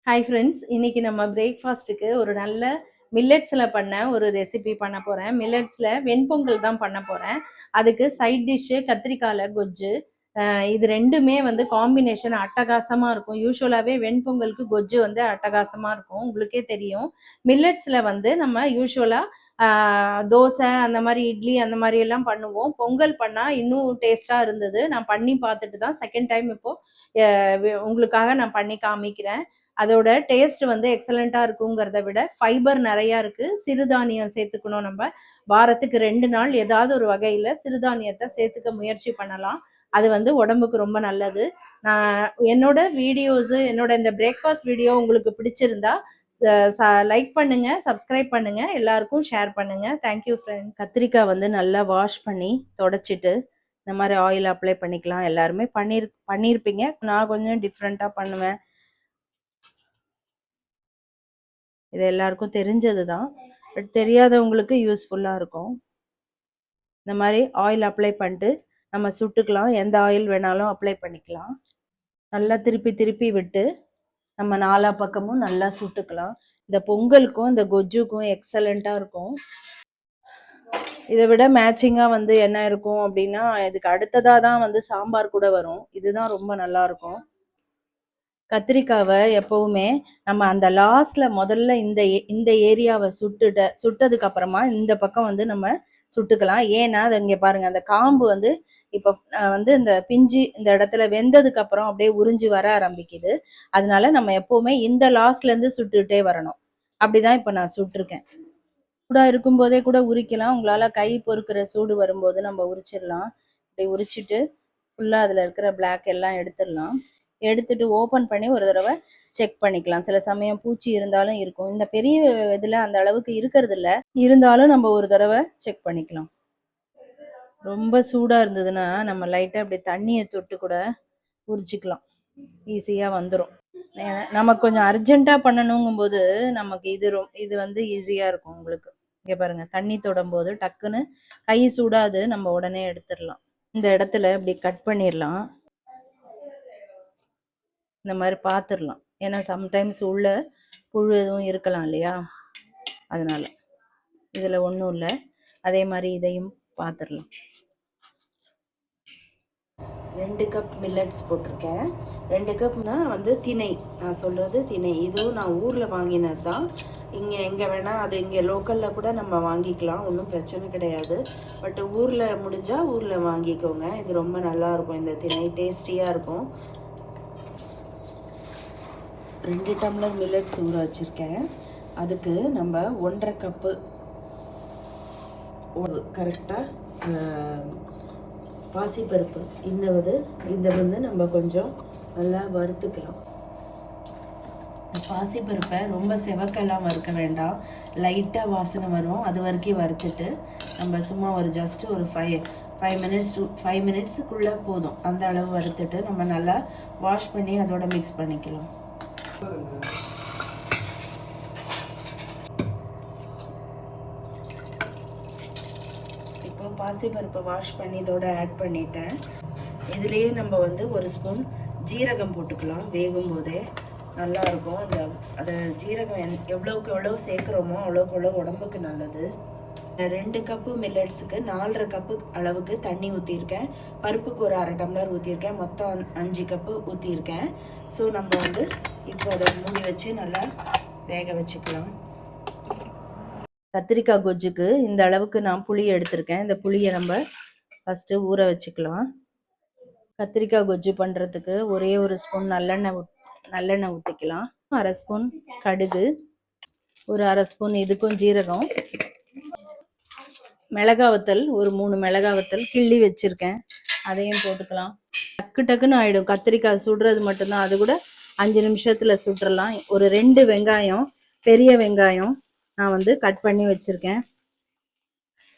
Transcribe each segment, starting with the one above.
Hi friends, இன்னைக்கு நம்ம பிரேக்ஃபாஸ்ட்டுக்கு ஒரு நல்ல மில்லட்ஸில் பண்ண ஒரு ரெசிபி பண்ண போகிறேன். மில்லட்ஸில் வெண்பொங்கல் தான் பண்ண போகிறேன். அதுக்கு சைட் டிஷ்ஷு கத்திரிக்காயில் கொஜ்ஜு. இது ரெண்டுமே வந்து காம்பினேஷன் அட்டகாசமாக இருக்கும். யூஸ்வலாகவே வெண்பொங்கலுக்கு கொஜ்ஜு வந்து அட்டகாசமாக இருக்கும், உங்களுக்கே தெரியும். மில்லட்ஸில் வந்து நம்ம யூஸ்வலாக தோசை அந்த மாதிரி இட்லி அந்த மாதிரி எல்லாம் பண்ணுவோம். பொங்கல் பண்ணால் இன்னும் டேஸ்ட்டாக இருந்தது. நான் பண்ணி பார்த்துட்டு தான் செகண்ட் டைம் இப்போது உங்களுக்காக நான் பண்ணி காமிக்கிறேன். அதோட டேஸ்ட் வந்து எக்ஸலண்ட்டாக இருக்குங்கிறத விட ஃபைபர் நிறையா இருக்குது. சிறுதானியம் சேர்த்துக்கணும். நம்ம வாரத்துக்கு 2 நாள் ஏதாவது ஒரு வகையில் சிறுதானியத்தை சேர்த்துக்க முயற்சி பண்ணலாம். அது வந்து உடம்புக்கு ரொம்ப நல்லது. நான் என்னோட வீடியோஸு, என்னோட இந்த பிரேக்ஃபாஸ்ட் வீடியோ உங்களுக்கு பிடிச்சிருந்தா லைக் பண்ணுங்க, சப்ஸ்கிரைப் பண்ணுங்க, எல்லாருக்கும் ஷேர் பண்ணுங்க. Thank you friends. கத்திரிக்காய் வந்து நல்லா வாஷ் பண்ணி தொடச்சிட்டு இந்த மாதிரி ஆயில் அப்ளை பண்ணிக்கலாம். எல்லாருமே பண்ணியிருப்பீங்க. நான் கொஞ்சம் டிஃப்ரெண்ட்டாக பண்ணுவேன். இது எல்லாருக்கும் தெரிஞ்சது தான், பட் தெரியாதவங்களுக்கு யூஸ்ஃபுல்லாக இருக்கும். இந்த மாதிரி ஆயில் அப்ளை பண்ணிட்டு நம்ம சுட்டுக்கலாம். எந்த ஆயில் வேணாலும் அப்ளை பண்ணிக்கலாம். நல்லா திருப்பி திருப்பி விட்டு நம்ம நாலா பக்கமும் நல்லா சுட்டுக்கலாம். இந்த பொங்கலுக்கும் இந்த கொஜ்ஜுக்கும் எக்ஸலண்ட்டாக இருக்கும். இதை விட மேட்சிங்காக வந்து என்ன இருக்கும் அப்படின்னா, இதுக்கு அடுத்ததாக தான் வந்து சாம்பார் கூட வரும். இதுதான் ரொம்ப நல்லா இருக்கும். கத்திரிக்காவை எப்பவுமே நம்ம அந்த லாஸ்ட்ல முதல்ல இந்த ஏரியாவை சுட்டதுக்கு அப்புறமா இந்த பக்கம் வந்து நம்ம சுட்டுக்கலாம். ஏன்னா அது இங்க பாருங்க, அந்த காம்பு வந்து இப்போ வந்து இந்த பிஞ்சு இந்த இடத்துல வெந்ததுக்கு அப்புறம் அப்படியே உறிஞ்சி வர ஆரம்பிக்குது. அதனால நம்ம எப்பவுமே இந்த லாஸ்ட்ல இருந்து சுட்டுட்டே வரணும். அப்படிதான் இப்ப நான் சுட்டிருக்கேன். சூடா இருக்கும்போதே கூட உரிக்கலாம். உங்களால கை பொறுக்கிற சூடு வரும்போது நம்ம உரிச்சிடலாம். இப்படி உரிச்சிட்டு ஃபுல்லா அதுல இருக்கிற பிளாக் எல்லாம் எடுத்துடலாம். எடுத்துட்டு ஓப்பன் பண்ணி ஒரு தடவை செக் பண்ணிக்கலாம். சில சமயம் பூச்சி இருந்தாலும் இருக்கும். இந்த பெரிய இதில் அந்த அளவுக்கு இருக்கிறது இல்லை, இருந்தாலும் நம்ம ஒரு தடவை செக் பண்ணிக்கலாம். ரொம்ப சூடாக இருந்ததுன்னா நம்ம லைட்டாக அப்படி தண்ணியை தொட்டு கூட உரிச்சிக்கலாம், ஈஸியாக வந்துடும். நமக்கு கொஞ்சம் அர்ஜென்ட்டாக பண்ணணுங்கும்போது நமக்கு இது வந்து ஈஸியாக இருக்கும் உங்களுக்கு. இங்கே பாருங்கள், தண்ணி தொடும் போது டக்குன்னு கை சூடாது, நம்ம உடனே எடுத்துடலாம். இந்த இடத்துல இப்படி கட் பண்ணிடலாம். இந்த மாதிரி பார்த்துடலாம். ஏன்னா சம்டைம்ஸ் உள்ள புழு எதுவும் இருக்கலாம் இல்லையா, அதனால இதில் ஒன்றும் இல்லை. அதே மாதிரி இதையும் பார்த்துடலாம். 2 கப் மில்லட்ஸ் போட்டிருக்கேன். 2 கப்னா வந்து திணை, நான் சொல்கிறது திணை. இதுவும் நான் ஊரில் வாங்கினது தான். எங்கே வேணால் அது இங்கே லோக்கலில் கூட நம்ம வாங்கிக்கலாம், ஒன்றும் பிரச்சனை கிடையாது. பட் ஊரில் முடிஞ்சால் ஊரில் வாங்கிக்கோங்க. இது ரொம்ப நல்லாயிருக்கும். இந்த திணை டேஸ்டியாக இருக்கும். 2 டம்ளர் மில்லட்ஸ் ஊற வச்சுருக்கேன். அதுக்கு நம்ம 1.5 கப்பு கரெக்டாக பாசிப்பருப்பு இதை வந்து நம்ம கொஞ்சம் நல்லா வறுத்துக்கலாம். பாசிப்பருப்பை ரொம்ப செவக்கெல்லாம் வறுக்க வேண்டாம், லைட்டாக வாசனை வரும், அது வரைக்கும் வறுத்துட்டு நம்ம சும்மா ஒரு ஜஸ்ட் ஒரு 5 மினிட்ஸுக்குள்ளே போதும். அந்த அளவு வறுத்துட்டு நம்ம நல்லா வாஷ் பண்ணி அதோட மிக்ஸ் பண்ணிக்கலாம். இப்போ பாசிப்பருப்பை வாஷ் பண்ணி இதோட ஆட் பண்ணிட்டேன். இதுலேயே நம்ம வந்து ஒரு ஸ்பூன் ஜீரகம் போட்டுக்கலாம். வேகும் போதே நல்லாயிருக்கும். அதை ஜீரகம் எவ்வளோக்கு எவ்வளோ சேர்க்குறோமோ அவ்வளோக்கு எவ்வளோ உடம்புக்கு நல்லது. 2 கப்பு மில்லட்ஸுக்கு 4.5 கப்பு அளவுக்கு தண்ணி ஊற்றிருக்கேன். பருப்புக்கு ஒரு 1/2 டம்ளர் ஊற்றிருக்கேன். மொத்தம் 5 கப்பு ஊற்றிருக்கேன். ஸோ நம்ம வந்து இப்போ அதை மூடி வச்சு நல்லா வேக வச்சுக்கலாம். கத்திரிக்காய் கொஜ்ஜுக்கு இந்த அளவுக்கு நான் புளி எடுத்திருக்கேன். இந்த புளியை நம்ம ஃபஸ்ட்டு ஊற வச்சுக்கலாம். கத்திரிக்காய் கொஜ்ஜு பண்ணுறதுக்கு ஒரே ஒரு ஸ்பூன் நல்லெண்ணெய் ஊற்றிக்கலாம். 1/2 ஸ்பூன் கடுகு, ஒரு 1/2 ஸ்பூன் இதுக்கும் ஜீரகம், மிளகா வத்தல் ஒரு 3 மிளகா வத்தல் கிள்ளி வச்சுருக்கேன், அதையும் போட்டுக்கலாம். டக்குன்னு ஆகிடும். கத்திரிக்காய் சுடுறது மட்டும்தான், அது கூட 5 நிமிஷத்தில் சுட்டுறலாம். ஒரு 2 வெங்காயம், பெரிய வெங்காயம் நான் வந்து கட் பண்ணி வச்சுருக்கேன்.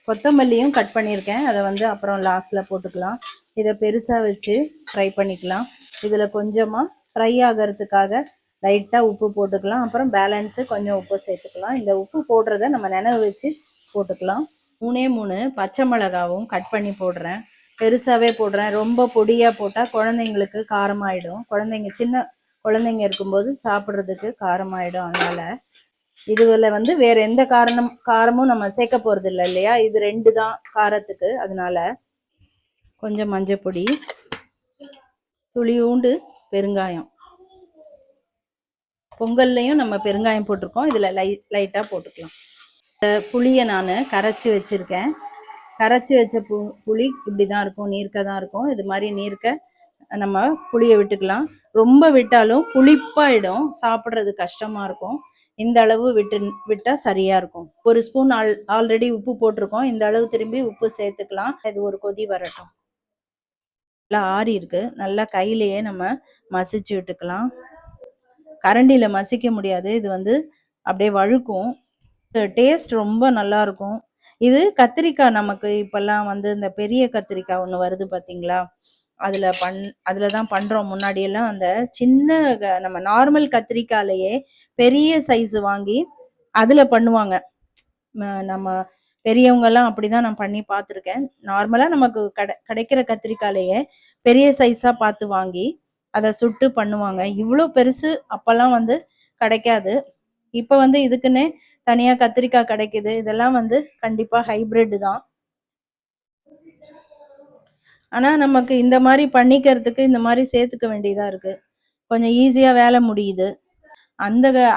கொத்தமல்லியும் கட் பண்ணியிருக்கேன், அதை வந்து அப்புறம் லாஸ்ட்டில் போட்டுக்கலாம். இதை பெருசாக வச்சு ஃப்ரை பண்ணிக்கலாம். இதில் கொஞ்சமாக ஃப்ரை ஆகிறதுக்காக லைட்டாக உப்பு போட்டுக்கலாம். அப்புறம் பேலன்ஸு கொஞ்சம் உப்பு சேர்த்துக்கலாம். இந்த உப்பு போடுறத நம்ம நினைவு வச்சு போட்டுக்கலாம். 3 பச்சை மிளகாவும் கட் பண்ணி போடுறேன். பெருசாகவே போடுறேன். ரொம்ப பொடியாக போட்டால் குழந்தைங்களுக்கு காரமாயிடும். குழந்தைங்க சின்ன குழந்தைங்க இருக்கும்போது சாப்பிட்றதுக்கு காரமாயிடும். அதனால இதுல வந்து வேற எந்த காரமும் நம்ம சேர்க்க போறது இல்லை இல்லையா, இது 2 தான் காரத்துக்கு. அதனால கொஞ்சம் மஞ்சள் பொடி, துளியூண்டு பெருங்காயம். பொங்கல்லையும் நம்ம பெருங்காயம் போட்டிருக்கோம், இதுல லைட்டா போட்டுக்கலாம். புளியை நான் கரைச்சி வச்சிருக்கேன். கரைச்சி வச்ச புளி இப்படிதான் இருக்கும், நீர்க்க தான் இருக்கும். இது மாதிரி நீர்க்க நம்ம புளியை விட்டுக்கலாம். ரொம்ப விட்டாலும் புளிப்பாயிடும், சாப்பிட்றது கஷ்டமா இருக்கும். இந்த அளவு விட்டா சரியா இருக்கும். 1 ஸ்பூன் ஆல்ரெடி உப்பு போட்டிருக்கோம், இந்த அளவு திரும்பி உப்பு சேர்த்துக்கலாம். இது ஒரு கொதி வரட்டும். நல்லா ஆறி இருக்கு, நல்லா கையிலேயே நம்ம மசிச்சு விட்டுக்கலாம். கரண்டியில மசிக்க முடியாது, இது வந்து அப்படியே வழுக்கும். டேஸ்ட் ரொம்ப நல்லா இருக்கும். இது கத்திரிக்காய் நமக்கு இப்பெல்லாம் வந்து இந்த பெரிய கத்திரிக்காய் ஒன்று வருது பார்த்தீங்களா, அதில் தான் பண்ணுறோம். முன்னாடியெல்லாம் அந்த சின்ன நம்ம நார்மல் கத்திரிக்காயிலேயே பெரிய சைஸ் வாங்கி அதில் பண்ணுவாங்க. நம்ம பெரியவங்கெல்லாம் அப்படிதான் நான் பண்ணி பார்த்துருக்கேன். நார்மலாக நமக்கு கிடைக்கிற கத்திரிக்காயிலேயே பெரிய சைஸாக பார்த்து வாங்கி அதை சுட்டு பண்ணுவாங்க. இவ்வளோ பெருசு அப்போல்லாம் வந்து கிடைக்காது. இப்போ வந்து இதுக்குன்னே தனியாக கத்திரிக்காய் கிடைக்குது. இதெல்லாம் வந்து கண்டிப்பாக ஹைபிரிட் தான். ஆனால் நமக்கு இந்த மாதிரி பண்ணிக்கிறதுக்கு இந்த மாதிரி சேர்த்துக்க வேண்டியதாக இருக்குது. கொஞ்சம் ஈஸியாக வேலை முடியுது.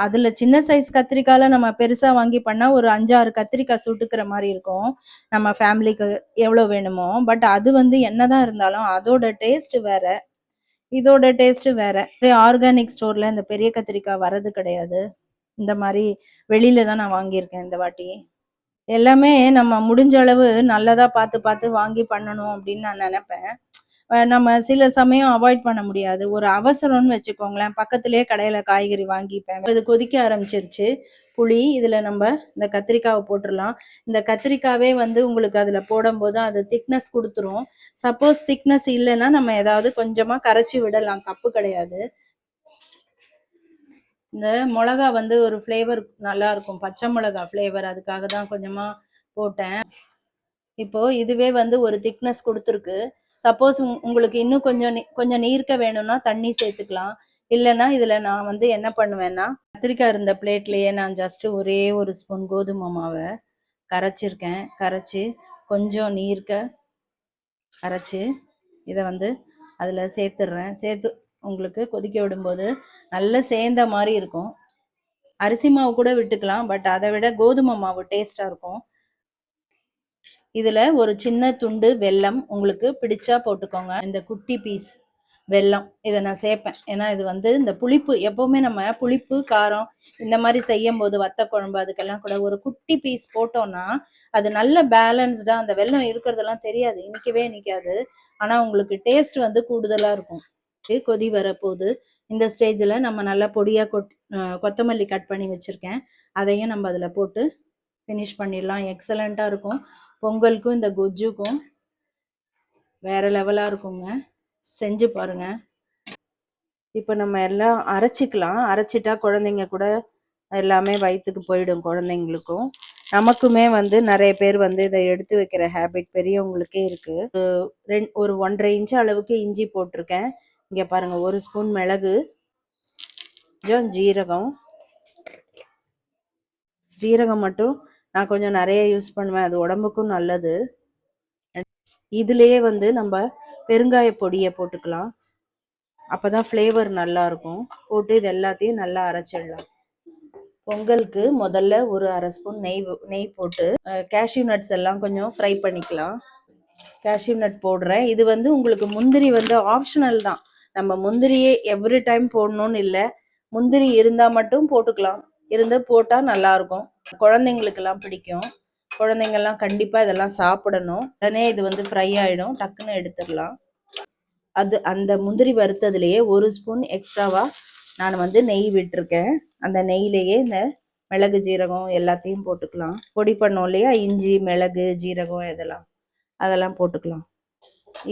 அதில் சின்ன சைஸ் கத்திரிக்காயில நம்ம பெருசாக வாங்கி பண்ணால் ஒரு 5-6 கத்திரிக்காய் சுட்டுக்கிற மாதிரி இருக்கும் நம்ம ஃபேமிலிக்கு எவ்வளோ வேணுமோ. பட் அது வந்து என்னதான் இருந்தாலும் அதோட டேஸ்ட் வேற, இதோட டேஸ்ட் வேற. ஆர்கானிக் ஸ்டோர்ல இந்த பெரிய கத்திரிக்காய் வரது கிடையாது. இந்த மாதிரி வெளியில தான் நான் வாங்கியிருக்கேன் இந்த வாட்டி. எல்லாமே நம்ம முடிஞ்ச அளவு நல்லதா பார்த்து பார்த்து வாங்கி பண்ணணும் அப்படின்னு நான் நினைப்பேன். நம்ம சில சமயம் அவாய்ட் பண்ண முடியாது. ஒரு அவசரம்னு வச்சுக்கோங்களேன், பக்கத்திலேயே கடையில காய்கறி வாங்கிப்பேன். இது கொதிக்க ஆரம்பிச்சிருச்சு புளி. இதுல நம்ம இந்த கத்திரிக்காவை போட்டுடலாம். இந்த கத்திரிக்காவே வந்து உங்களுக்கு அதுல போடும்போது அது திக்னஸ் கொடுத்துரும். சப்போஸ் திக்னஸ் இல்லைன்னா நம்ம ஏதாவது கொஞ்சமா கரைச்சி விடலாம், தப்பு கிடையாது. இந்த மிளகா வந்து ஒரு ஃப்ளேவர் நல்லா இருக்கும், பச்சை மிளகா ஃப்ளேவர், அதுக்காக தான் கொஞ்சமா போட்டேன். இப்போ இதுவே வந்து ஒரு திக்னஸ் கொடுத்துருக்கு. சப்போஸ் உங்களுக்கு இன்னும் கொஞ்சம் நீர்க்க வேணும்னா தண்ணி சேர்த்துக்கலாம். இல்லைன்னா இதுல நான் வந்து என்ன பண்ணுவேன்னா, கத்திரிக்காய் இருந்த பிளேட்லயே நான் ஜஸ்ட் ஒரே ஒரு ஸ்பூன் கோதுமை மாவை கரைச்சிருக்கேன். கரைச்சி கொஞ்சம் நீர்க்க அரைச்சி இதை வந்து அதுல சேர்த்துடுறேன். சேர்த்து உங்களுக்கு கொதிக்க விடும்போது நல்ல சேர்ந்த மாதிரி இருக்கும். அரிசி மாவு கூட விட்டுக்கலாம், பட் அதை விட கோதுமை மாவு டேஸ்டா இருக்கும். இதுல ஒரு சின்ன துண்டு வெல்லம் உங்களுக்கு பிடிச்சா போட்டுக்கோங்க. இந்த குட்டி பீஸ் வெல்லம் இதை நான் சேர்ப்பேன். ஏன்னா இது வந்து இந்த புளிப்பு, எப்பவுமே நம்ம புளிப்பு காரம் இந்த மாதிரி செய்யும் போது வத்த குழம்பு அதுக்கெல்லாம் கூட ஒரு குட்டி பீஸ் போட்டோம்னா அது நல்ல பேலன்ஸ்டா, அந்த வெல்லம் இருக்கிறதெல்லாம் தெரியாது, இனிக்கவே இனிக்காது. ஆனா உங்களுக்கு டேஸ்ட் வந்து கூடுதலா இருக்கும். கொதி வரப்போகுது. இந்த ஸ்டேஜ்ல நம்ம நல்லா பொடியா கொத்தமல்லி கட் பண்ணி வச்சிருக்கேன், அதையும் நம்ம அதுல போட்டு ஃபினிஷ் பண்ணிடலாம். எக்ஸலண்டா இருக்கும். பொங்கலுக்கும் இந்த கொஜ்ஜுக்கும் வேற லெவலா இருக்குங்க, செஞ்சு பாருங்க. இப்போ நம்ம எல்லாம் அரைச்சிக்கலாம். அரைச்சிட்டா குழந்தைங்க கூட எல்லாமே வயிற்றுக்கு போயிடும், குழந்தைங்களுக்கும் நமக்குமே வந்து நிறைய பேர் வந்து இதை எடுத்து வைக்கிற ஹேபிட் பெரியவங்களுக்கே இருக்கு. ஒரு 1.5 இன்ச் அளவுக்கு இஞ்சி போட்டிருக்கேன். இங்க பாருங்க, 1 ஸ்பூன் மிளகு, கொஞ்சம் ஜீரகம் மட்டும் நான் கொஞ்சம் நிறைய யூஸ் பண்ணுவேன், அது உடம்புக்கும் நல்லது. இதுலயே வந்து நம்ம பெருங்காய பொடியை போட்டுக்கலாம், அப்பதான் ஃப்ளேவர் நல்லா இருக்கும். போட்டு இது எல்லாத்தையும் நல்லா அரைச்சிடலாம். பொங்கலுக்கு முதல்ல ஒரு 1/2 ஸ்பூன் நெய் போட்டு கேஷ்யூ நட்ஸ் எல்லாம் கொஞ்சம் ஃப்ரை பண்ணிக்கலாம். கேஷ்யூ நட் போடுறேன். இது வந்து உங்களுக்கு முந்திரி வந்து ஆப்ஷனல் தான், நம்ம முந்திரியே எவ்ரி டைம் போடணும்னு இல்லை. முந்திரி இருந்தா மட்டும் போட்டுக்கலாம், இருந்து போட்டா நல்லா இருக்கும். குழந்தைங்களுக்கெல்லாம் பிடிக்கும், குழந்தைங்கள்லாம் கண்டிப்பா இதெல்லாம் சாப்பிடணும். உடனே இது வந்து ஃப்ரை ஆயிடும், டக்குன்னு எடுத்துடலாம். அந்த முந்திரி வறுத்ததுலேயே 1 ஸ்பூன் எக்ஸ்ட்ராவா நான் வந்து நெய் விட்டுருக்கேன். அந்த நெய்லேயே இந்த மிளகு ஜீரகம் எல்லாத்தையும் போட்டுக்கலாம். பொடி பண்ணோம் இல்லையா, இஞ்சி மிளகு ஜீரகம் அதெல்லாம் போட்டுக்கலாம்.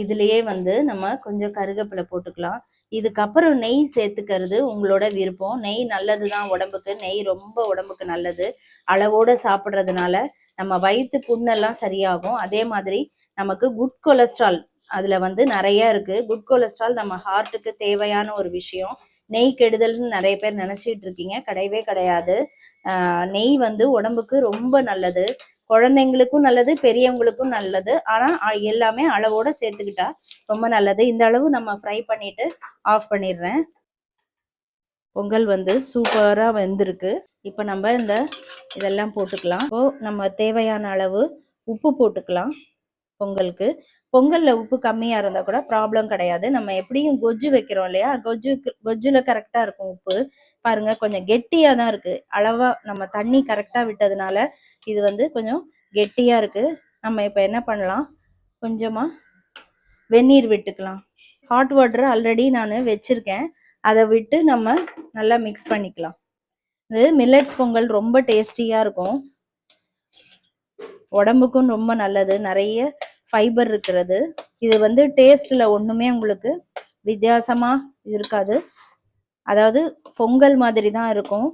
இதுலயே வந்து நம்ம கொஞ்சம் கருவேப்பிலை போட்டுக்கலாம். இதுக்கப்புறம் நெய் சேர்த்துக்கிறது உங்களோட விருப்பம். நெய் நல்லது தான் உடம்புக்கு, நெய் ரொம்ப உடம்புக்கு நல்லது. அளவோட சாப்பிட்றதுனால நம்ம வயிற்று புண்ணெல்லாம் சரியாகும். அதே மாதிரி நமக்கு குட் கொலஸ்ட்ரால் அதுல வந்து நிறைய இருக்கு. குட் கொலஸ்ட்ரால் நம்ம ஹார்ட்டுக்கு தேவையான ஒரு விஷயம். நெய் கெடுதல்னு நிறைய பேர் நினைச்சிட்டு இருக்கீங்க, கிடையவே கிடையாது. நெய் வந்து உடம்புக்கு ரொம்ப நல்லது, குழந்தைங்களுக்கும் நல்லது, பெரியவங்களுக்கும் நல்லது. ஆனா எல்லாமே அளவோட சேர்த்துக்கிட்டா ரொம்ப நல்லது. இந்த அளவு நம்ம ஃப்ரை பண்ணிட்டு ஆஃப் பண்ணிடுறேன். பொங்கல் வந்து சூப்பரா வெந்திருக்கு. இப்போ நம்ம இதெல்லாம் போட்டுக்கலாம். இப்போ நம்ம தேவையான அளவு உப்பு போட்டுக்கலாம். பொங்கலுக்கு பொங்கல்ல உப்பு கம்மியா இருந்தா கூட ப்ராப்ளம் கிடையாது. நம்ம எப்படியும் கொஜ்ஜு வைக்கிறோம் இல்லையா, கொஜ்ஜுல கரெக்டா இருக்கும் உப்பு. பாருங்க, கொஞ்சம் கெட்டியா தான் இருக்கு. அளவா நம்ம தண்ணி கரெக்டா விட்டதுனால இது வந்து கொஞ்சம் கெட்டியா இருக்கு. நம்ம இப்ப என்ன பண்ணலாம், கொஞ்சமா வெந்நீர் விட்டுக்கலாம். ஹாட் வாட்டர் ஆல்ரெடி நான் வச்சிருக்கேன், அதை விட்டு நம்ம நல்லா மிக்ஸ் பண்ணிக்கலாம். இது மில்லட்ஸ் பொங்கல் ரொம்ப டேஸ்டியா இருக்கும், உடம்புக்கும் ரொம்ப நல்லது, நிறைய ஃபைபர் இருக்கிறது. இது வந்து டேஸ்ட்ல ஒண்ணுமே உங்களுக்கு வித்தியாசமா இருக்காது, அதாவது பொங்கல் மாதிரி தான் இருக்கும்.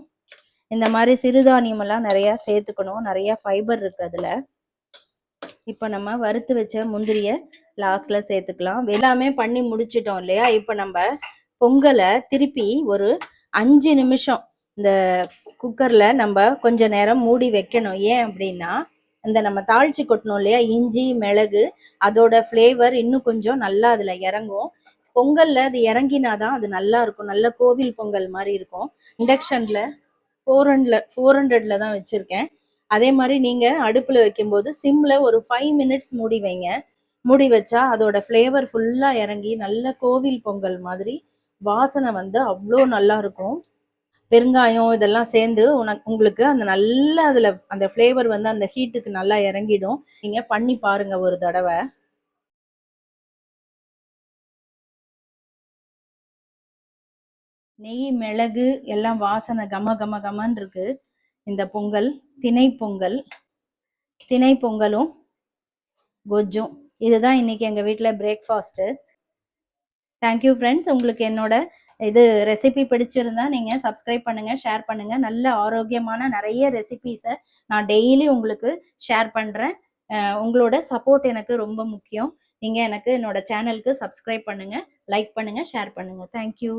இந்த மாதிரி சிறுதானியம் எல்லாம் நிறைய சேர்த்துக்கணும், நிறைய ஃபைபர் இருக்கு அதுல. இப்போ நம்ம வறுத்து வச்ச முந்திரிய லாஸ்ட்ல சேர்த்துக்கலாம். எல்லாமே பண்ணி முடிச்சிட்டோம் இல்லையா. இப்போ நம்ம பொங்கலை திருப்பி ஒரு 5 நிமிஷம் இந்த குக்கர்ல நம்ம கொஞ்ச நேரம் மூடி வைக்கணும். ஏன் அப்படின்னா, இந்த நம்ம தாளிச்சு கொட்டணும் இல்லையா, இஞ்சி மிளகு, அதோட ஃப்ளேவர் இன்னும் கொஞ்சம் நல்லா அதுல இறங்கும். பொங்கல்ல அது இறங்கினாதான் அது நல்லா இருக்கும், நல்ல கோவில் பொங்கல் மாதிரி இருக்கும். இண்டக்ஷன்ல 400ல தான் வச்சிருக்கேன். அதே மாதிரி நீங்க அடுப்புல வைக்கும்போது சிம்ல ஒரு 5 மினிட்ஸ் மூடி வைங்க. மூடி வச்சா அதோட ஃப்ளேவர் ஃபுல்லா இறங்கி நல்ல கோவில் பொங்கல் மாதிரி வாசனை வந்து அவ்வளோ நல்லா இருக்கும். பெருங்காயம் இதெல்லாம் சேர்ந்து உங்களுக்கு அந்த நல்ல அதுல அந்த ஃப்ளேவர் வந்து அந்த ஹீட்டுக்கு நல்லா இறங்கிடும். நீங்க பண்ணி பாருங்க ஒரு தடவை. நெய் மிளகு எல்லாம் வாசனை கம கம கமன்னு இருக்கு. இந்த பொங்கல் திணை பொங்கல், திணை பொங்கலும் கொஜ்ஜும், இதுதான் இன்னைக்கு எங்க வீட்டுல பிரேக்ஃபாஸ்ட். Thank you friends. உங்களுக்கு என்னோட இது ரெசிபி பிடிச்சிருந்தா நீங்க சப்ஸ்கிரைப் பண்ணுங்க, ஷேர் பண்ணுங்க. நல்ல ஆரோக்கியமான நிறைய ரெசிபிஸை நான் டெய்லி உங்களுக்கு ஷேர் பண்றேன். உங்களோட சப்போர்ட் எனக்கு ரொம்ப முக்கியம். நீங்க எனக்கு என்னோட சேனலுக்கு சப்ஸ்கிரைப் பண்ணுங்க, லைக் பண்ணுங்க, ஷேர் பண்ணுங்க. தேங்க்யூ.